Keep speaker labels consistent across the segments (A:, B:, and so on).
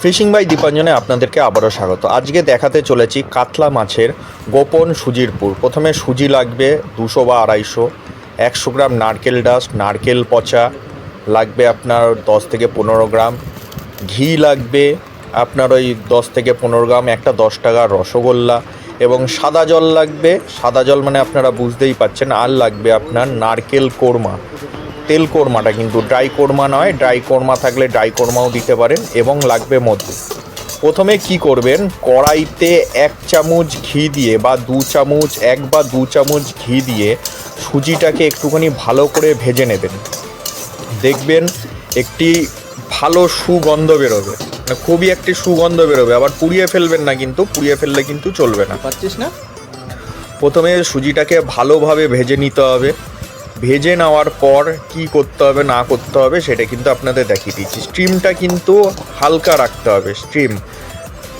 A: Fishing by দীপাঞ্জনে আপনাদেরকে আবারও স্বাগত। আজকে দেখাতে চলেছি কাতলা মাছের গোপন সুজির পুর। প্রথমে সুজি লাগবে 200 বা 250, 100 গ্রাম নারকেল ডাস্ট, নারকেল পচা লাগবে আপনার 10 থেকে 15 গ্রাম, ঘি লাগবে আপনার ওই 10 থেকে 15 গ্রাম, একটা 10 টাকার রসগোল্লা এবং সাদা জল লাগবে। সাদা জল মানে আপনারা বুঝতেই পাচ্ছেন। আর লাগবে আপনার নারকেল কোরমা, তেল কোরমাটা কিন্তু ড্রাই কোরমা নয়, ড্রাই কোরমা থাকলে ড্রাই কোরমাও দিতে পারেন, এবং লাগবে মধু। প্রথমে কি করবেন, কড়াইতে 1 চামচ ঘি দিয়ে বা 2 চামচ 1 বা 2 চামচ ঘি দিয়ে সুজিটাকে একটুখানি ভালো করে ভেজে নেবেন। দেখবেন একটি ভালো সুগন্ধ বেরোবে, মানে খুবই একটি সুগন্ধ বেরোবে। আবার পুড়িয়ে ফেলবেন না, কিন্তু পুড়িয়ে ফেললে কিন্তু চলবে না।
B: পাচ্ছিস না?
A: প্রথমে সুজিটাকে ভালোভাবে ভেজে নিতে হবে। ভেজে নেওয়ার পর কি করতে হবে না করতে হবে সেটা কিন্তু আপনাদের দেখিয়ে দিচ্ছি। স্টিমটা কিন্তু হালকা রাখতে হবে,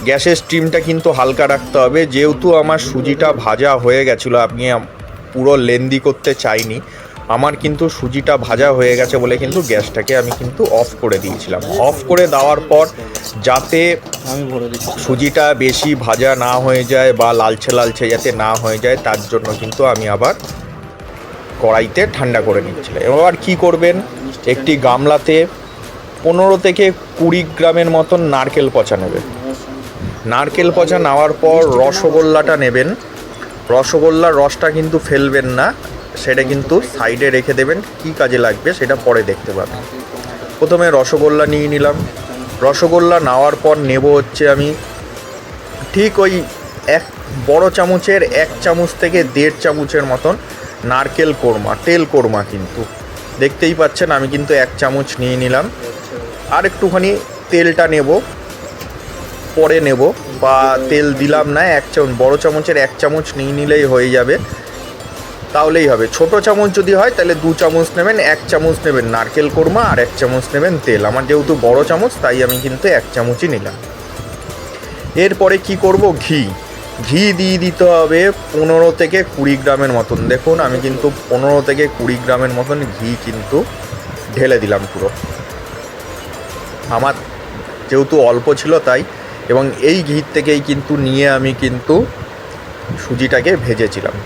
A: গ্যাসের স্টিমটা কিন্তু হালকা রাখতে হবে। যেহেতু আমার সুজিটা ভাজা হয়ে গেছিলো, আপনি পুরো লেন্দি করতে চাইনি, আমার কিন্তু সুজিটা ভাজা হয়ে গেছে বলে কিন্তু গ্যাসটাকে আমি কিন্তু অফ করে দিয়েছিলাম। অফ করে দেওয়ার পর যাতে সুজিটা বেশি ভাজা না হয়ে যায় বা লালচে লালচে যাতে না হয়ে যায়, তার জন্য কিন্তু আমি আবার কড়াইতে ঠান্ডা করে নিচ্ছিলাম। এবার কি করবেন, একটি গামলাতে 15 থেকে 20 গ্রামের মতন নারকেল পচা নেবেন। নারকেল পচা নেওয়ার পর রসগোল্লাটা নেবেন। রসগোল্লার রসটা কিন্তু ফেলবেন না, সেটা কিন্তু সাইডে রেখে দেবেন, কি কাজে লাগবে সেটা পরে দেখতে পাবেন। প্রথমে রসগোল্লা নিয়ে নিলাম। রসগোল্লা নেওয়ার পর নেব হচ্ছে আমি ঠিক ওই এক বড় চামচের 1 চামচ থেকে 1.5 চামচের মতন নারকেল কোরমা, তেল কোরমা কিন্তু দেখতেই পাচ্ছেন। আমি কিন্তু 1 চামচ নিয়ে নিলাম। আর একটুখানি তেলটা নেব, পরে নেব, বা তেল দিলাম না, 1 চামচ, বড় চামচের 1 চামচ নিয়ে নিলেই হয়ে যাবে, তাহলেই হবে। ছোট চামচ যদি হয় তাহলে 2 চামচ নেবেন, 1 চামচ নেবেন নারকেল কোরমা আর 1 চামচ নেবেন তেল। আমার যেহেতু বড় চামচ তাই আমি কিন্তু 1 চামচই নিলাম। এরপরে কি করব, ঘি দিয়ে দিতে হবে 15 থেকে 20 গ্রামের মতন। দেখুন আমি কিন্তু 15 থেকে 20 গ্রামের মতন ঘি কিন্তু ঢেলে দিলাম পুরো। আমার যেহেতু অল্প ছিল তাই, এবং এই ঘি থেকেই কিন্তু নিয়ে আমি কিন্তু সুজিটাকে ভেজেছিলাম।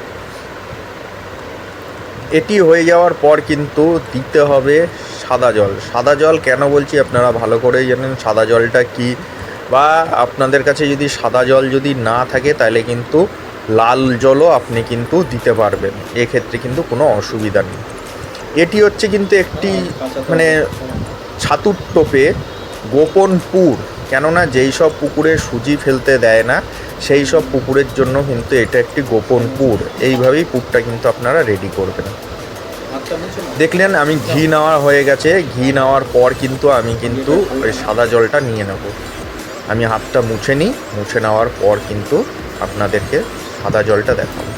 A: এটি হয়ে যাওয়ার পর কিন্তু দিতে হবে সাদা জল। সাদা জল কেন বলছি আপনারা ভালো করেই জানেন সাদা জলটা কি, বা আপনাদের কাছে যদি সাদা জল যদি না থাকে তাহলে কিন্তু লাল জলও আপনি কিন্তু দিতে পারবেন, এক্ষেত্রে কিন্তু কোনো অসুবিধা নেই। এটি হচ্ছে কিন্তু একটি মানে ছাতুর টোপে গোপন পুর, কেননা যেই সব পুকুরে সুজি ফেলতে দেয় না সেই সব পুকুরের জন্য কিন্তু এটা একটি গোপন পুর। এইভাবেই পুরটা কিন্তু আপনারা রেডি করবেন। দেখলেন আমি ঘি নেওয়া হয়ে গেছে। ঘি নেওয়ার পর কিন্তু আমি কিন্তু ওই সাদা জলটা নিয়ে নেব। আমি হাতটা মুছে নিই, মুছে নেওয়ার পর কিন্তু আপনাদেরকে সাদা জলটা দেখাবো।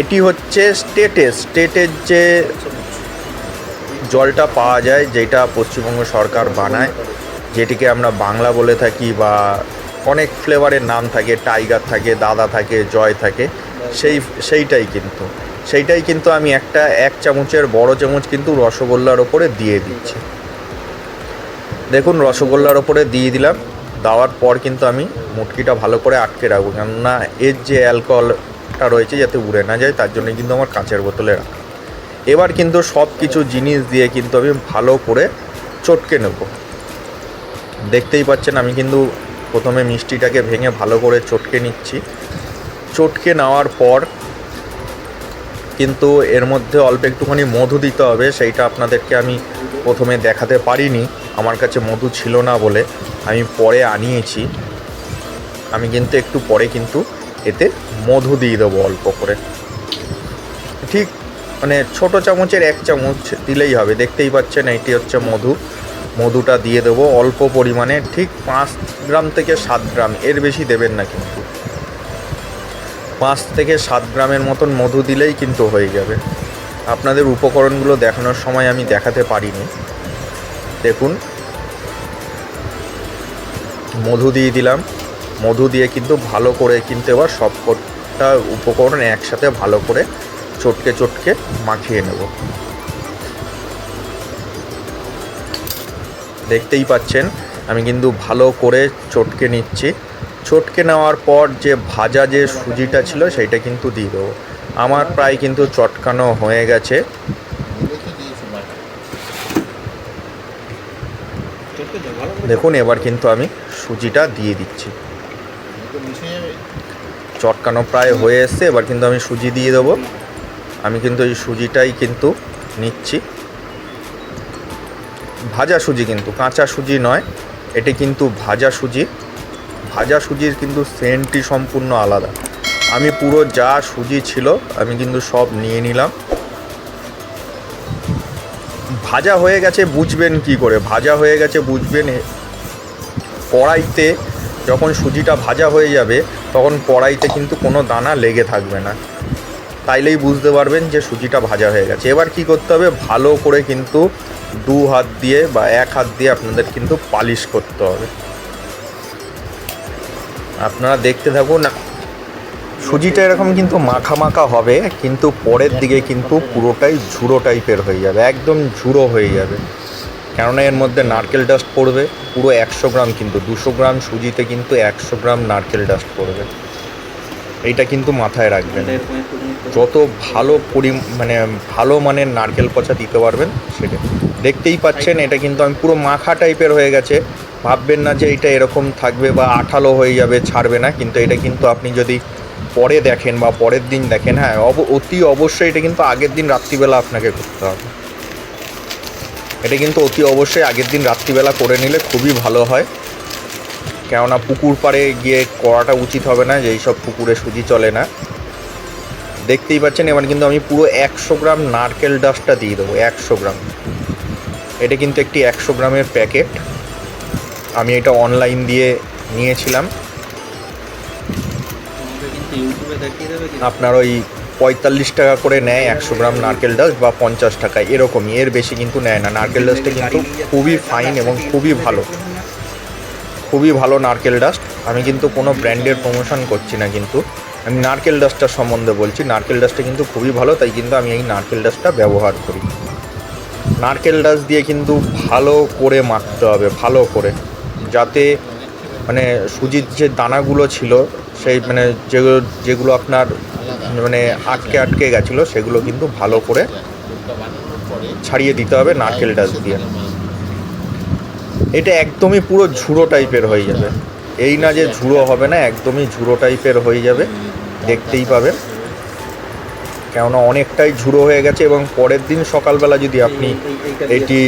A: এটি হচ্ছে স্টেটের যে জলটা পাওয়া যায়, যেটা পশ্চিমবঙ্গ সরকার বানায়, যেটিকে আমরা বাংলা বলে থাকি, বা অনেক ফ্লেভারের নাম থাকে, টাইগার থাকে, দাদা থাকে, জয় থাকে, সেইটাই কিন্তু আমি 1 চামচের বড় চামচ কিন্তু রসগোল্লার ওপরে দিয়ে দিচ্ছি। দেখুন রসগোল্লার ওপরে দিয়ে দিলাম। দেওয়ার পর কিন্তু আমি মুটকিটা ভালো করে আটকে রাখবো, কেননা এর যে অ্যালকোহলটা রয়েছে যাতে উড়ে না যায়, তার জন্য কিন্তু আমার কাঁচের বোতলে রাখা। এবার কিন্তু সব কিছু জিনিস দিয়ে কিন্তু আমি ভালো করে চটকে নেব। দেখতেই পাচ্ছেন আমি কিন্তু প্রথমে মিষ্টিটাকে ভেঙে ভালো করে চটকে নিচ্ছি। চটকে নেওয়ার পর কিন্তু এর মধ্যে অল্প একটুখানি মধু দিতে হবে। সেইটা আপনাদেরকে আমি প্রথমে দেখাতে পারিনি, আমার কাছে মধু ছিল না বলে আমি পরে আনিয়েছি। আমি কিন্তু একটু পরে কিন্তু এতে মধু দিয়ে দেবো অল্প করে, ঠিক মানে ছোটো চামচের 1 চামচ দিলেই হবে। দেখতেই পাচ্ছেন এইটি হচ্ছে মধুটা দিয়ে দেবো অল্প পরিমাণে, ঠিক 5 গ্রাম থেকে 7 গ্রাম, এর বেশি দেবেন না কিন্তু। 5 থেকে 7 গ্রামের মতন মধু দিলেই কিন্তু হয়ে যাবে। আপনাদের উপকরণগুলো দেখানোর সময় আমি দেখাতে পারিনি। দেখুন মধু দিয়ে দিলাম। মধু দিয়ে কিন্তু ভালো করে কিন্তু এবার সবকটা উপকরণ একসাথে ভালো করে চটকে মাখিয়ে নেব। দেখতেই পাচ্ছেন আমি কিন্তু ভালো করে চটকে নিচ্ছি। চটকে নেওয়ার পর যে ভাজা যে সুজিটা ছিল সেইটা কিন্তু দিয়ে দেবো। আমার প্রায় কিন্তু চটকানো হয়ে গেছে। দেখুন এবার কিন্তু আমি সুজিটা দিয়ে দিচ্ছি। চটকানো প্রায় হয়ে এসছে, এবার কিন্তু আমি সুজি দিয়ে দেবো। আমি কিন্তু এই সুজিটাই কিন্তু নিচ্ছি, ভাজা সুজি কিন্তু কাঁচা সুজি নয়, এটি কিন্তু ভাজা সুজি। ভাজা সুজির কিন্তু সেন্টই সম্পূর্ণ আলাদা। আমি পুরো যা সুজি ছিল আমি কিন্তু সব নিয়ে নিলাম। ভাজা হয়ে গেছে বুঝবেন কি করে? ভাজা হয়ে গেছে বুঝবেন কড়াইতে যখন সুজিটা ভাজা হয়ে যাবে তখন কড়াইতে কিন্তু কোনো দানা লেগে থাকবে না, তাইলেই বুঝতে পারবেন যে সুজিটা ভাজা হয়ে গেছে। এবার কি করতে হবে, ভালো করে কিন্তু দু হাত দিয়ে বা এক হাত দিয়ে আপনাদের কিন্তু পালিশ করতে হবে। আপনারা দেখতে থাকুন, সুজিটা এরকম কিন্তু মাখা মাখা হবে, কিন্তু পরের দিকে কিন্তু পুরোটাই ঝুড়ো টাইপের হয়ে যাবে, একদম ঝুড়ো হয়ে যাবে। কেননা এর মধ্যে নারকেল ডাস্ট পড়বে পুরো 100 গ্রাম, কিন্তু 200 গ্রাম সুজিতে কিন্তু 100 গ্রাম নারকেল ডাস্ট পড়বে। এইটা কিন্তু মাথায় রাখবেন। যত ভালো মানে ভালো মানের নারকেল পচা দিতে পারবেন সেটা। দেখতেই পাচ্ছেন এটা কিন্তু আমি পুরো মাখা টাইপের হয়ে গেছে। ভাববেন না যে এটা এরকম থাকবে বা আঠালো হয়ে যাবে, ছাড়বে না, কিন্তু এটা কিন্তু আপনি যদি পরে দেখেন বা পরের দিন দেখেন, হ্যাঁ অতি অবশ্যই এটা কিন্তু আগের দিন রাত্রিবেলা আপনাকে করতে হবে। এটা কিন্তু অতি অবশ্যই আগের দিন রাত্রিবেলা করে নিলে খুবই ভালো হয়। কেননা পুকুর পাড়ে গিয়ে করাটা উচিত হবে না, যেই সব পুকুরে সুজি চলে না। দেখতেই পাচ্ছেন এবার কিন্তু আমি পুরো 100 গ্রাম নারকেল ডাস্টটা দিয়ে দেবো। 100 গ্রাম, এটা কিন্তু একটি 100 গ্রামের প্যাকেট। আমি এটা অনলাইন দিয়ে নিয়েছিলাম। আপনার ওই 45 টাকা করে নেয় 100 গ্রাম নারকেল ডাস্ট, বা 50 টাকা এরকমই, এর বেশি কিন্তু নেয় না। নারকেল ডাস্টটা কিন্তু খুবই ফাইন এবং খুবই ভালো, খুবই ভালো নারকেল ডাস্ট। আমি কিন্তু কোনো ব্র্যান্ডের প্রমোশন করছি না, কিন্তু আমি নারকেল ডাস্টটার সম্বন্ধে বলছি। নারকেল ডাস্টটা কিন্তু খুবই ভালো, তাই কিন্তু আমি এই নারকেল ডাস্টটা ব্যবহার করি। নারকেল ডাস্ট দিয়ে কিন্তু ভালো করে মাখতে হবে, ভালো করে, যাতে মানে সুজির যে দানাগুলো ছিল সেই মানে যেগুলো আপনার মানে আটকে গেছিলো সেগুলো কিন্তু ভালো করে ছাড়িয়ে দিতে হবে নারকেল ডাস্ট দিয়ে। এটা একদমই পুরো ঝুড়ো টাইপের হয়ে যাবে, এই না যে ঝুড়ো হবে না, একদমই ঝুড়ো টাইপের হয়ে যাবে, দেখতেই পাবেন। কেননা অনেকটাই ঝুড়ো হয়ে গেছে, এবং পরের দিন সকালবেলা যদি আপনি এটি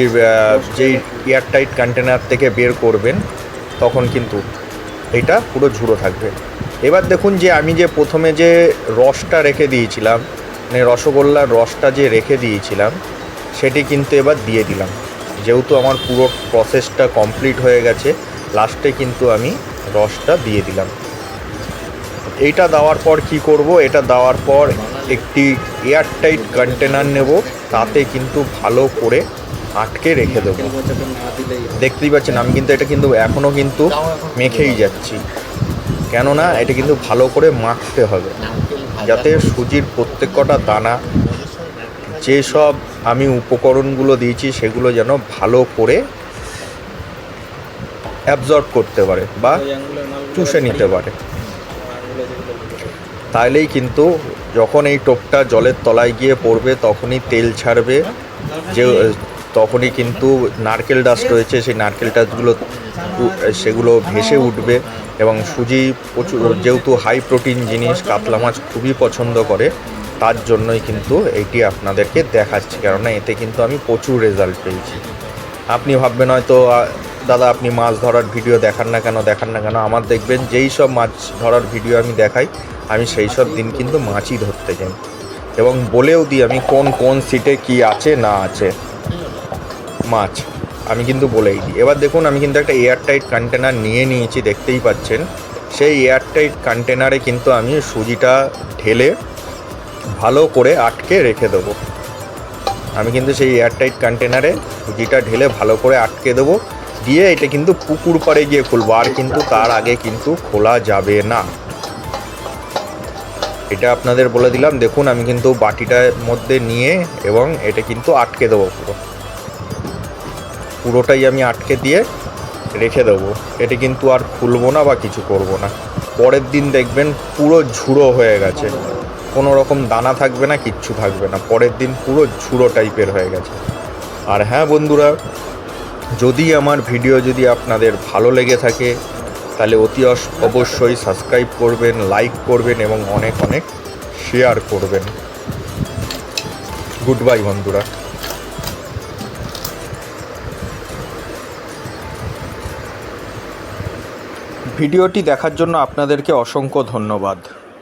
A: যেই এয়ারটাইট কন্টেনার থেকে বের করবেন তখন কিন্তু এটা পুরো ঝুড়ো থাকবে। এবার দেখুন যে আমি যে প্রথমে যে রসটা রেখে দিয়েছিলাম, মানে রসগোল্লার রসটা যে রেখে দিয়েছিলাম সেটি কিন্তু এবার দিয়ে দিলাম। যেহেতু আমার পুরো প্রসেসটা কমপ্লিট হয়ে গেছে, লাস্টে কিন্তু আমি রসটা দিয়ে দিলাম। এইটা দেওয়ার পর কি করব, এটা দেওয়ার পর একটি এয়ারটাইট কন্টেনার নেব, তাতে কিন্তু ভালো করে আটকে রেখে দেবো। দেখতেই পাচ্ছেন আমি কিন্তু এটা কিন্তু এখনও কিন্তু মেখেই যাচ্ছি, কেননা এটা কিন্তু ভালো করে মাখতে হবে, যাতে সুজির প্রত্যেক কটা দানা, যেসব আমি উপকরণগুলো দিয়েছি সেগুলো যেন ভালো করে অ্যাবজর্ব করতে পারে বা চুষে নিতে পারে। তাইলেই কিন্তু যখন এই টোপটা জলের তলায় গিয়ে পড়বে তখনই তেল ছাড়বে, যে তখনই কিন্তু নারকেল ডাস্ট রয়েছে সেই নারকেল ডাস্টগুলো সেগুলো ভেসে উঠবে। এবং সুজি প্রচুর, যেহেতু হাই প্রোটিন জিনিস, কাতলা মাছ খুবই পছন্দ করে, তার জন্যই কিন্তু এইটি আপনাদেরকে দেখাচ্ছি, কেননা এতে কিন্তু আমি প্রচুর রেজাল্ট পেয়েছি। আপনি ভাববেন হয়তো দাদা আপনি মাছ ধরার ভিডিও দেখান না কেন, আমার দেখবেন যেই সব মাছ ধরার ভিডিও আমি দেখাই আমি সেই সব দিন কিন্তু মাছই ধরতে যাই, এবং বলেও দিই আমি কোন কোন সিটে কি আছে না আছে মাছ, আমি কিন্তু বলেই দিই। এবার দেখুন আমি কিন্তু একটা এয়ারটাইট কন্টেনার নিয়ে নিয়েছি, দেখতেই পাচ্ছেন। সেই এয়ারটাইট কন্টেনারে কিন্তু আমি সুজিটা ঢেলে ভালো করে আটকে রেখে দেবো। আমি কিন্তু সেই এয়ারটাইট কন্টেনারে সুজিটা ঢেলে ভালো করে আটকে দেবো, দিয়ে এটা কিন্তু পুকুর পাড়ে গিয়ে খুলবো, আর কিন্তু তার আগে কিন্তু খোলা যাবে না, এটা আপনাদের বলে দিলাম। দেখুন আমি কিন্তু বাটিটার মধ্যে নিয়ে এবং এটা কিন্তু আটকে দেবো, পুরোটাই আমি আটকে দিয়ে রেখে দেবো। এটা কিন্তু আর খুলবো না বা কিছু করব না। পরের দিন দেখবেন পুরো ঝুড়ো হয়ে গেছে, কোনো রকম দানা থাকবে না, কিচ্ছু থাকবে না। পরের দিন পুরো ঝুড়ো টাইপের হয়ে গেছে। আর হ্যাঁ বন্ধুরা, যদি আমার ভিডিও যদি আপনাদের ভালো লেগে থাকে তাহলে অবশ্যই সাবস্ক্রাইব করবেন, লাইক করবেন এবং অনেক অনেক শেয়ার করবেন। গুড বাই বন্ধুরা। ভিডিওটি দেখার জন্য আপনাদেরকে অসংখ্য ধন্যবাদ।